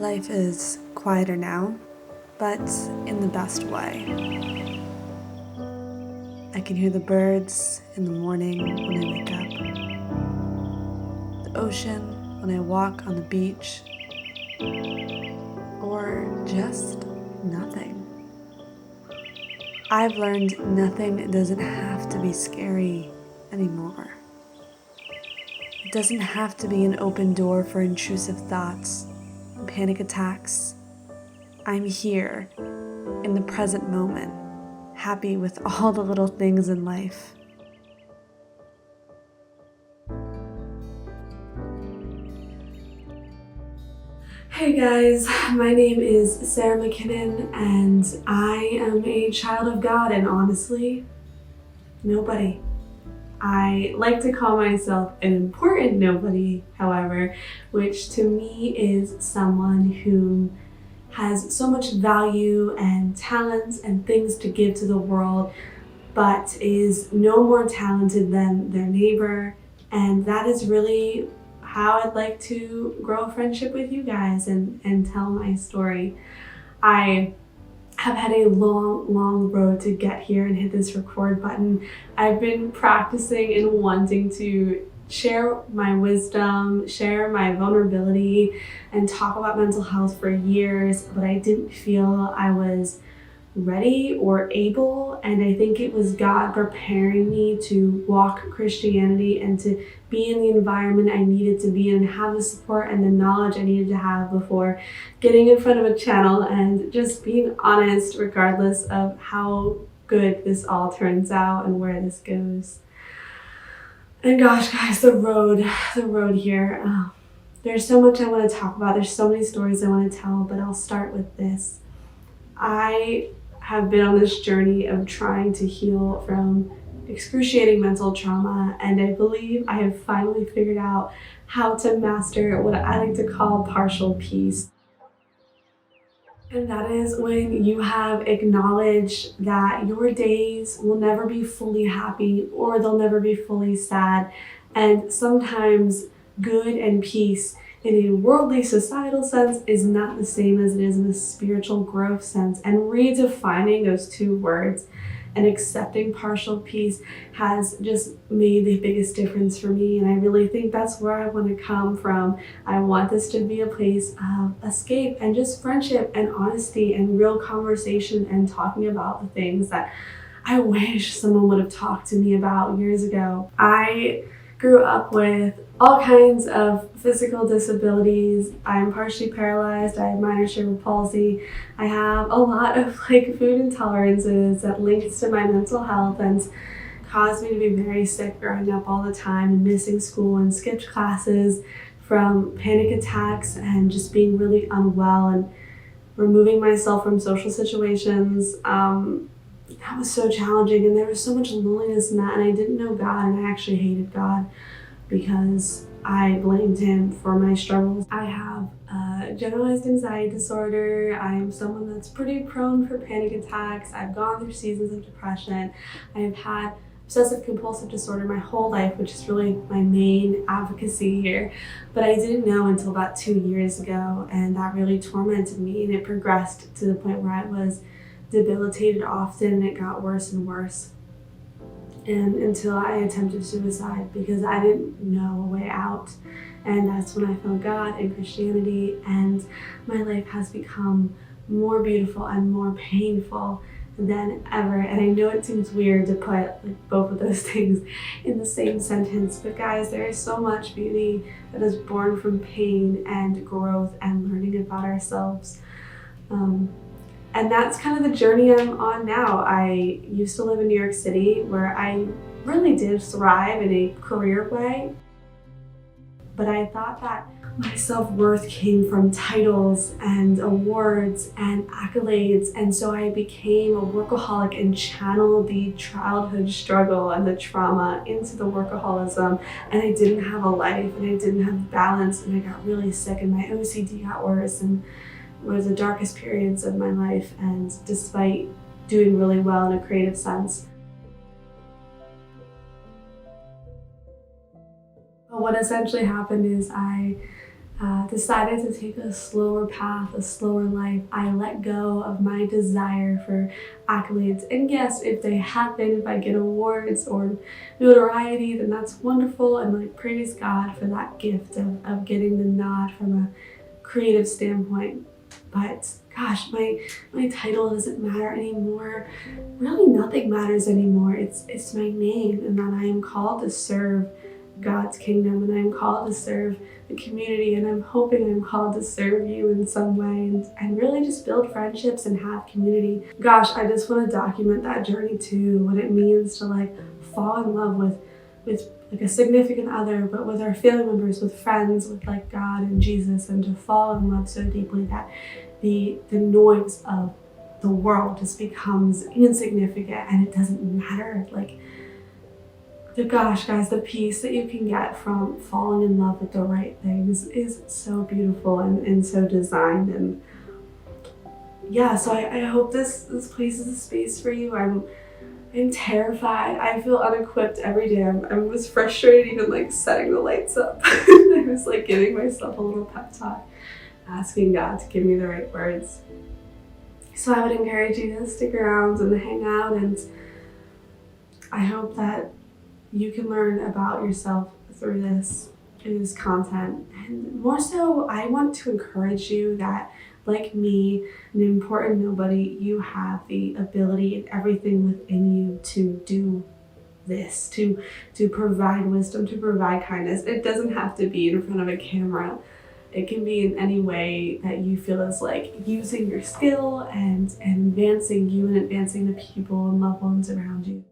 life is quieter now, but in the best way. I can hear the birds in the morning when I wake up, the ocean when I walk on the beach, or just nothing. I've learned nothing doesn't have to be scary anymore. It doesn't have to be an open door for intrusive thoughts, panic attacks. I'm here in the present moment, happy with all the little things in life. Hey guys, my name is Sarah McKinnon and I am a child of God, and honestly, nobody. I like to call myself an important nobody, however, which to me is someone who has so much value and talent and things to give to the world, but is no more talented than their neighbor. And that is really how I'd like to grow a friendship with you guys and tell my story. I have had a long road to get here and hit this record button. I've been practicing and wanting to share my wisdom, share my vulnerability, and talk about mental health for years, but I didn't feel I was ready or able, and I think it was God preparing me to walk Christianity and to be in the environment I needed to be in, and have the support and the knowledge I needed to have before getting in front of a channel and just being honest regardless of how good this all turns out and where this goes. And gosh guys, the road here, there's so much I want to talk about. There's so many stories I want to tell, but I'll start with this. I have been on this journey of trying to heal from excruciating mental trauma, and I believe I have finally figured out how to master what I like to call partial peace. And that is when you have acknowledged that your days will never be fully happy or they'll never be fully sad. And sometimes good and peace in a worldly societal sense is not the same as it is in a spiritual growth sense. And redefining those two words and accepting partial peace has just made the biggest difference for me. And I really think that's where I want to come from. I want this to be a place of escape and just friendship and honesty and real conversation and talking about the things that I wish someone would have talked to me about years ago. I grew up with all kinds of physical disabilities. I'm partially paralyzed. I have minor cerebral palsy. I have a lot of food intolerances that links to my mental health and caused me to be very sick growing up all the time and missing school and skipped classes from panic attacks and just being really unwell and removing myself from social situations. That was so challenging, and there was so much loneliness in that, and I didn't know God, and I actually hated God because I blamed him for my struggles. I have a generalized anxiety disorder. I'm someone that's pretty prone for panic attacks. I've gone through seasons of depression. I have had obsessive compulsive disorder my whole life, which is really my main advocacy here. But I didn't know until about 2 years ago, and that really tormented me, and it progressed to the point where I was debilitated often, and it got worse and worse. And until I attempted suicide because I didn't know a way out. And that's when I found God and Christianity, and my life has become more beautiful and more painful than ever. And I know it seems weird to put both of those things in the same sentence, but guys, there is so much beauty that is born from pain and growth and learning about ourselves. And that's kind of the journey I'm on now. I used to live in New York City, where I really did thrive in a career way. But I thought that my self-worth came from titles and awards and accolades. And so I became a workaholic and channeled the childhood struggle and the trauma into the workaholism. And I didn't have a life, and I didn't have balance, and I got really sick, and my OCD got worse, and was the darkest periods of my life. And despite doing really well in a creative sense, what essentially happened is I decided to take a slower path, a slower life. I let go of my desire for accolades. And yes, if they happen, if I get awards or notoriety, then that's wonderful. And like, praise God for that gift of getting the nod from a creative standpoint. But gosh, my title doesn't matter anymore. Really nothing matters anymore. It's my name, and that I am called to serve God's kingdom, and I'm called to serve the community, and I'm hoping I'm called to serve you in some way and really just build friendships and have community. Gosh, I just want to document that journey too, what it means to like fall in love with like a significant other, but with our family members, with friends, with like God and Jesus, and to fall in love so deeply that the noise of the world just becomes insignificant and it doesn't matter. Like, gosh, guys, the peace that you can get from falling in love with the right things is so beautiful and so designed. And yeah, so I hope this place is a space for you. I'm terrified. I feel unequipped every day. I was frustrated even like setting the lights up. I was like giving myself a little pep talk, asking God to give me the right words. So I would encourage you to stick around and hang out, and I hope that you can learn about yourself through this content. And more so, I want to encourage you that, like me, an important nobody, you have the ability and everything within you to do this, to provide wisdom, to provide kindness. It doesn't have to be in front of a camera. It can be in any way that you feel is like using your skill and advancing you and advancing the people and loved ones around you.